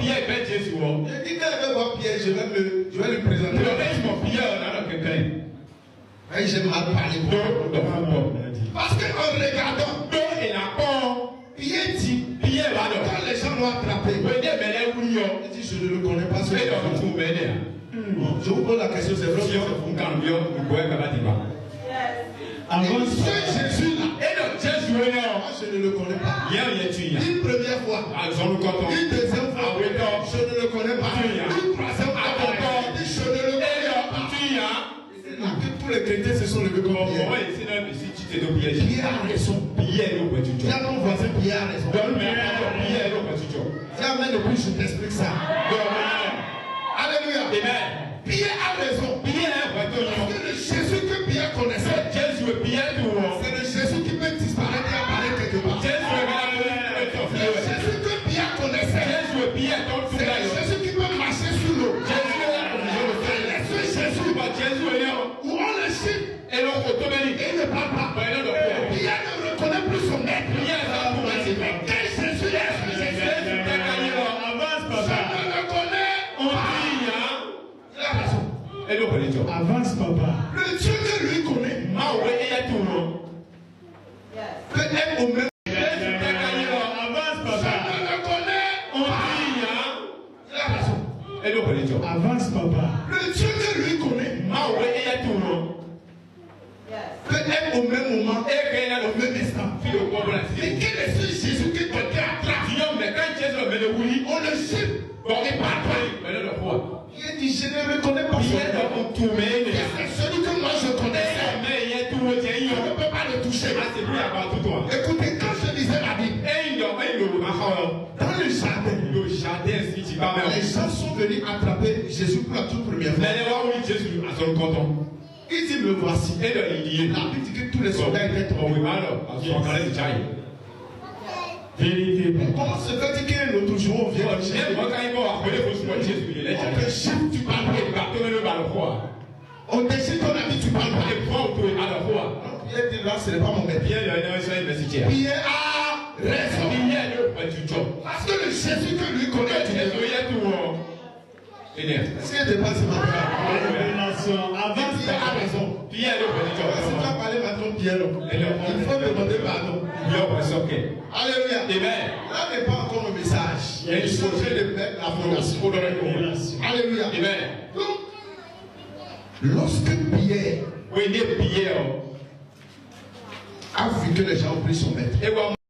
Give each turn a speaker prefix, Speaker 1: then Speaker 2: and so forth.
Speaker 1: Pierre ben Jésus.
Speaker 2: Il dit quand il va voir Pierre, je vais lui présenter. J'ai mal parlé. Parce qu'en regardant, Pierre dit, quand les gens l'ont attrapé, il dit, je ne le connais pas. Je vous pose la question, c'est vrai. Jésus là, moi je ne le connais pas. Une première fois, une deuxième fois, je ne le connais pas. Une troisième fois, je ne le connais pas. C'est là que tous les chrétiens se sont levés comme Pierre. Pierre a raison. Dis à ton voisin, Pierre a raison. Dis amen de plus, je t'explique ça. Alléluia. Pierre a raison. Parce que le Jésus que Pierre connaissait, c'est le Jésus qui peut disparaître et apparaître quelque part. Le Jésus que Pierre connaissait, c'est le Jésus qui peut marcher sur l'eau. Où on le chie et il ne parle pas. Pierre ne reconnaît plus son maître. Mais quel Jésus est ce Jésus? Je ne le connais pas. Il a raison.
Speaker 3: Avance, papa.
Speaker 2: Le Dieu que lui connaît peut être au même.
Speaker 3: Avance, papa.
Speaker 2: Je ne le connais pas. Il a raison.
Speaker 3: Avance, papa.
Speaker 2: Le Dieu que lui connaît peut être au même moment et au même instant. Mais quel est ce Jésus que quelqu'un attrape? On le chie. Il parle pas. Il dit, je ne le connais pas. C'est celui que moi je connaissais. Je ne peux pas le toucher. Écoutez, quand je lisais la Bible, dans le jardin, les gens sont venus attraper Jésus pour la toute première fois. Il dit, me voici. La Bible dit que tous les soldats étaient tombés.
Speaker 3: Vérité.
Speaker 2: Comment se fait-il qu'un autre jour on vient de chercher? Tu parles pas. On décide ton ami, tu parles pas. Pierre dit là, ce n'est pas mon maître. Pierre a raison. Parce que le Jésus que lui connaît, tu est-ce qu'il dépasse ma
Speaker 3: Révélation. Avance,
Speaker 2: Pierre a raison.
Speaker 3: Pierre,
Speaker 2: si tu as parlé maintenant, Pierre, il faut demander pardon. Alléluia. Là n'est pas encore le message. Il faut de mettre la fondation. Alléluia. Donc, lorsque Pierre a vu que les gens ont pris son maître,